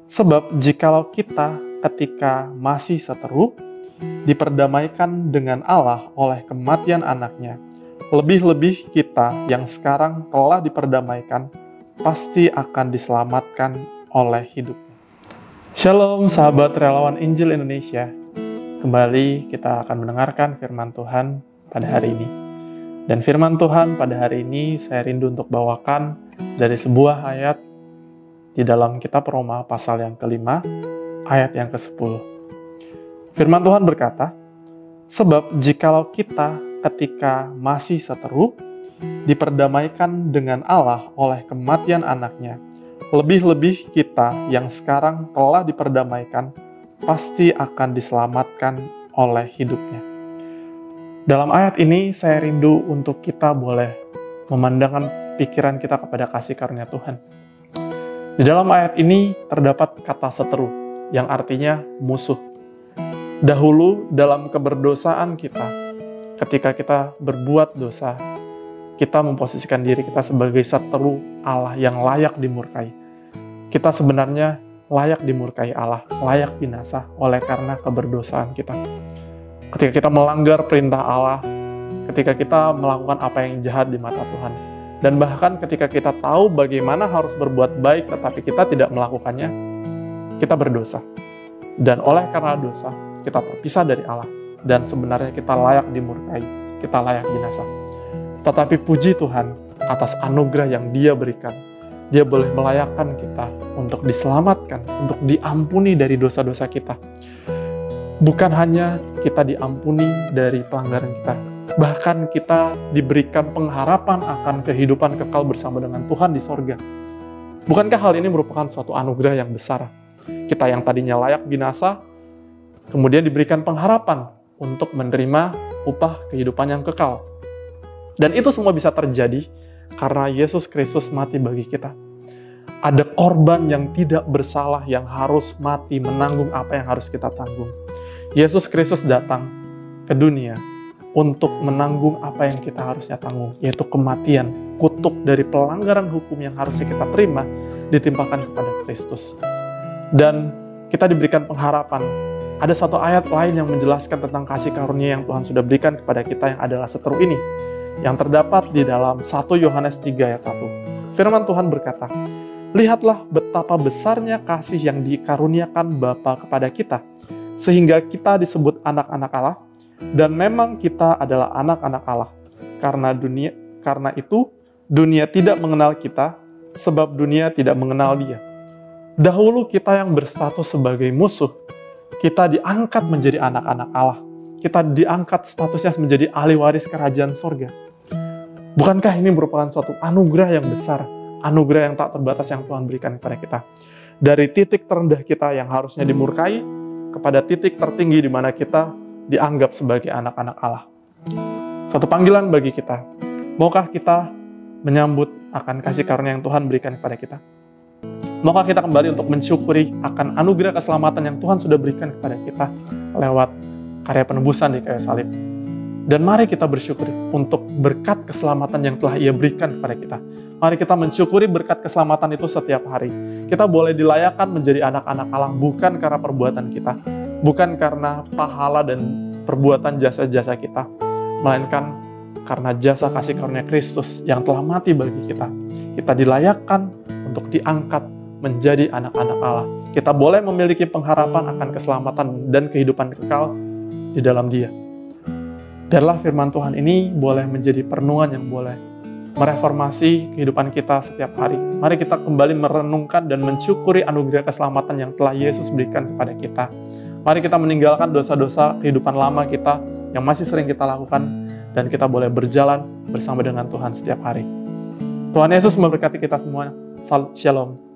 Sebab jikalau kita ketika masih seteru, diperdamaikan dengan Allah oleh kematian anaknya, lebih-lebih kita yang sekarang telah diperdamaikan, pasti akan diselamatkan oleh hidupnya. Shalom sahabat relawan Injil Indonesia. Kembali kita akan mendengarkan firman Tuhan pada hari ini. Dan firman Tuhan pada hari ini saya rindu untuk bawakan dari sebuah ayat di dalam kitab Roma pasal yang ke-5, ayat yang ke-10. Firman Tuhan berkata, sebab jikalau kita ketika masih seteru, diperdamaikan dengan Allah oleh kematian anaknya, lebih-lebih kita yang sekarang telah diperdamaikan, pasti akan diselamatkan oleh hidupnya. Dalam ayat ini saya rindu untuk kita boleh memandangkan pikiran kita kepada kasih karunia Tuhan. Di dalam ayat ini terdapat kata seteru, yang artinya musuh. Dahulu dalam keberdosaan kita, ketika kita berbuat dosa, kita memposisikan diri kita sebagai seteru Allah yang layak dimurkai. Kita sebenarnya layak dimurkai Allah, layak binasa oleh karena keberdosaan kita. Ketika kita melanggar perintah Allah, ketika kita melakukan apa yang jahat di mata Tuhan, dan bahkan ketika kita tahu bagaimana harus berbuat baik tetapi kita tidak melakukannya, kita berdosa. Dan oleh karena dosa, kita terpisah dari Allah. Dan sebenarnya kita layak dimurkai, kita layak binasa. Tetapi puji Tuhan atas anugerah yang Dia berikan. Dia boleh melayakkan kita untuk diselamatkan, untuk diampuni dari dosa-dosa kita. Bukan hanya kita diampuni dari pelanggaran kita, bahkan kita diberikan pengharapan akan kehidupan kekal bersama dengan Tuhan di sorga. Bukankah hal ini merupakan suatu anugerah yang besar? Kita yang tadinya layak binasa, kemudian diberikan pengharapan untuk menerima upah kehidupan yang kekal. Dan itu semua bisa terjadi karena Yesus Kristus mati bagi kita. Ada korban yang tidak bersalah yang harus mati menanggung apa yang harus kita tanggung. Yesus Kristus datang ke dunia untuk menanggung apa yang kita harusnya tanggung, yaitu kematian, kutuk dari pelanggaran hukum yang harusnya kita terima, ditimpakan kepada Kristus. Dan kita diberikan pengharapan. Ada satu ayat lain yang menjelaskan tentang kasih karunia yang Tuhan sudah berikan kepada kita yang adalah seteru ini, yang terdapat di dalam 1 Yohanes 3 ayat 1. Firman Tuhan berkata, lihatlah betapa besarnya kasih yang dikaruniakan Bapa kepada kita, sehingga kita disebut anak-anak Allah, dan memang kita adalah anak-anak Allah. Karena itu, dunia tidak mengenal kita, sebab dunia tidak mengenal Dia. Dahulu kita yang berstatus sebagai musuh, kita diangkat menjadi anak-anak Allah. Kita diangkat statusnya menjadi ahli waris kerajaan sorga. Bukankah ini merupakan suatu anugerah yang besar, anugerah yang tak terbatas yang Tuhan berikan kepada kita? Dari titik terendah kita yang harusnya dimurkai, kepada titik tertinggi di mana kita dianggap sebagai anak-anak Allah. Suatu panggilan bagi kita. Maukah kita menyambut akan kasih karunia yang Tuhan berikan kepada kita? Maukah kita kembali untuk mensyukuri akan anugerah keselamatan yang Tuhan sudah berikan kepada kita lewat karya penebusan di kayu salib? Dan mari kita bersyukur untuk berkat keselamatan yang telah Ia berikan kepada kita. Mari kita mensyukuri berkat keselamatan itu setiap hari. Kita boleh dilayakkan menjadi anak-anak Allah bukan karena perbuatan kita, bukan karena pahala dan perbuatan jasa-jasa kita, melainkan karena jasa kasih karunia Kristus yang telah mati bagi kita. Kita dilayakkan untuk diangkat menjadi anak-anak Allah. Kita boleh memiliki pengharapan akan keselamatan dan kehidupan kekal di dalam Dia. Biarlah firman Tuhan ini boleh menjadi perenungan yang boleh mereformasi kehidupan kita setiap hari. Mari kita kembali merenungkan dan mensyukuri anugerah keselamatan yang telah Yesus berikan kepada kita. Mari kita meninggalkan dosa-dosa kehidupan lama kita yang masih sering kita lakukan, dan kita boleh berjalan bersama dengan Tuhan setiap hari. Tuhan Yesus memberkati kita semua. Shalom.